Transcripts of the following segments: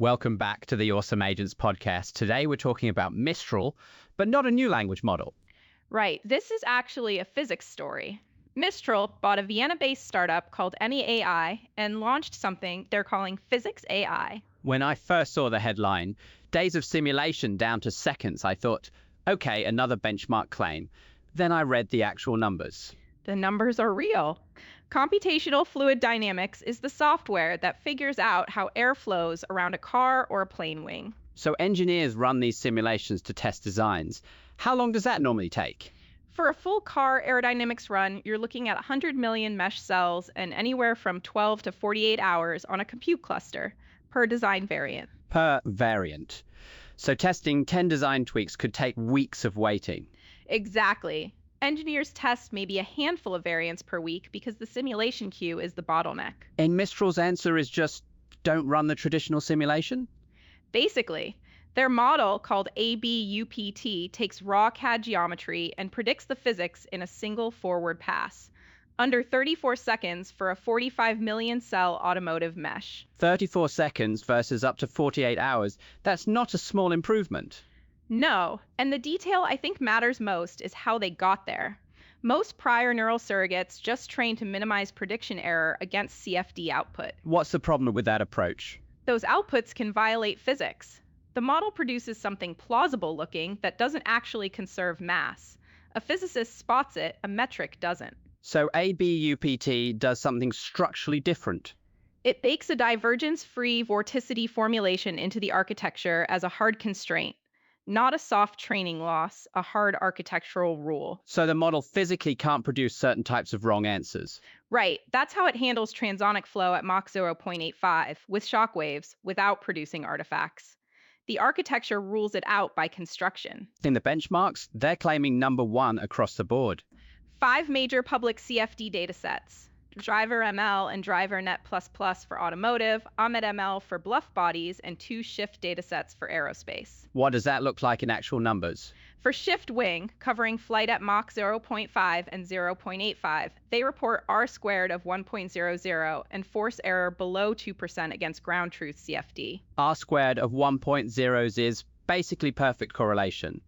Welcome back to the Awesome Agents podcast. Today we're talking about Mistral, but not a new language model. Right. This is actually a physics story. Mistral bought a Vienna-based startup called Emmi AI and launched something they're calling Physics AI. When I first saw the headline, days of simulation down to seconds, I thought, okay, another benchmark claim. Then I read the actual numbers. The numbers are real. Computational fluid dynamics is the software that figures out how air flows around a car or a plane wing. So engineers run these simulations to test designs. How long does that normally take? For a full car aerodynamics run, you're looking at 100 million mesh cells and anywhere from 12 to 48 hours on a compute cluster per design variant. Per variant. So testing 10 design tweaks could take weeks of waiting. Exactly. Engineers test maybe a handful of variants per week because the simulation queue is the bottleneck. And Mistral's answer is just don't run the traditional simulation? Basically, their model, called ABUPT, takes raw CAD geometry and predicts the physics in a single forward pass, under 34 seconds for a 45 million cell automotive mesh. 34 seconds versus up to 48 hours. That's not a small improvement. No, and the detail I think matters most is how they got there. Most prior neural surrogates just train to minimize prediction error against CFD output. What's the problem with that approach? Those outputs can violate physics. The model produces something plausible looking that doesn't actually conserve mass. A physicist spots it, a metric doesn't. So ABUPT does something structurally different. It bakes a divergence-free vorticity formulation into the architecture as a hard constraint. Not a soft training loss, a hard architectural rule. So the model physically can't produce certain types of wrong answers. Right, that's how it handles transonic flow at Mach 0.85 with shock waves without producing artifacts. The architecture rules it out by construction. In the benchmarks, they're claiming number one across the board. 5 major public CFD datasets. Driver ML and Driver Net++ for automotive, Ahmed ML for bluff bodies, and 2 Shift datasets for aerospace. What does that look like in actual numbers? For Shift Wing, covering flight at Mach 0.5 and 0.85, they report R squared of 1.00 and force error below 2% against ground truth CFD. R squared of 1.0 is basically perfect correlation.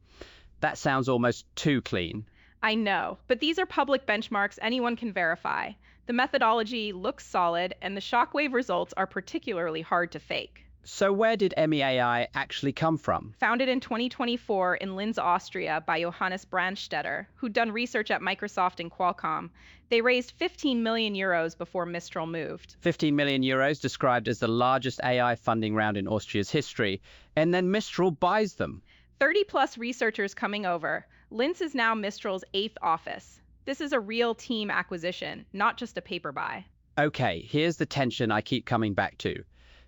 That sounds almost too clean. I know, but these are public benchmarks anyone can verify. The methodology looks solid, and the shockwave results are particularly hard to fake. So where did Emmi AI actually come from? Founded in 2024 in Linz, Austria by Johannes Brandstetter, who'd done research at Microsoft and Qualcomm, they raised 15 million euros before Mistral moved. 15 million euros described as the largest AI funding round in Austria's history, and then Mistral buys them. 30-plus researchers coming over. Linz is now Mistral's 8th office. This is a real team acquisition, not just a paper buy. Okay, here's the tension I keep coming back to.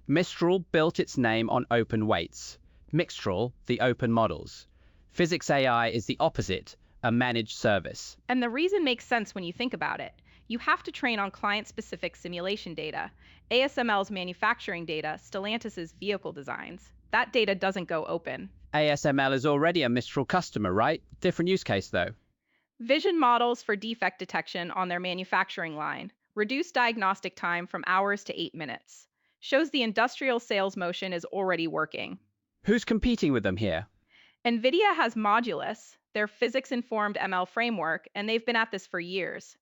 Mistral built its name on open weights. Mixtral, the open models. Physics AI is the opposite, a managed service. And the reason makes sense when you think about it. You have to train on client-specific simulation data, ASML's manufacturing data, Stellantis' vehicle designs. That data doesn't go open. ASML is already a Mistral customer, right? Different use case, though. Vision models for defect detection on their manufacturing line. Reduce diagnostic time from hours to 8 minutes. Shows the industrial sales motion is already working. Who's competing with them here? NVIDIA has Modulus, their physics-informed ML framework, and they've been at this for years.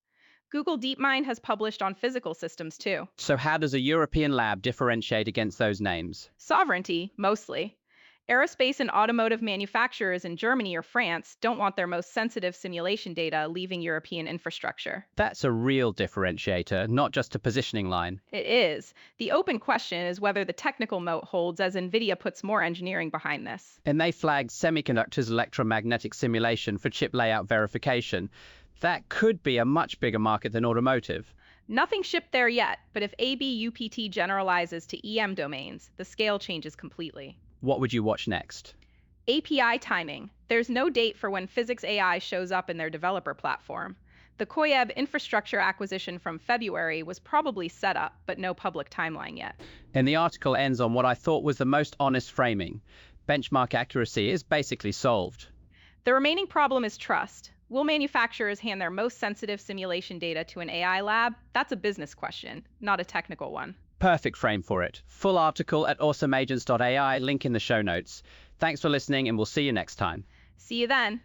Google DeepMind has published on physical systems too. So how does a European lab differentiate against those names? Sovereignty, mostly. Aerospace and automotive manufacturers in Germany or France don't want their most sensitive simulation data leaving European infrastructure. That's a real differentiator, not just a positioning line. It is. The open question is whether the technical moat holds as NVIDIA puts more engineering behind this. And they flagged semiconductors electromagnetic simulation for chip layout verification. That could be a much bigger market than automotive. Nothing shipped there yet, but if ABUPT generalizes to EM domains, the scale changes completely. What would you watch next? API timing. There's no date for when Physics AI shows up in their developer platform. The Koyeb infrastructure acquisition from February was probably set up, but no public timeline yet. And the article ends on what I thought was the most honest framing. Benchmark accuracy is basically solved. The remaining problem is trust. Will manufacturers hand their most sensitive simulation data to an AI lab? That's a business question, not a technical one. Perfect frame for it. Full article at awesomeagents.ai, link in the show notes. Thanks for listening, and we'll see you next time. See you then.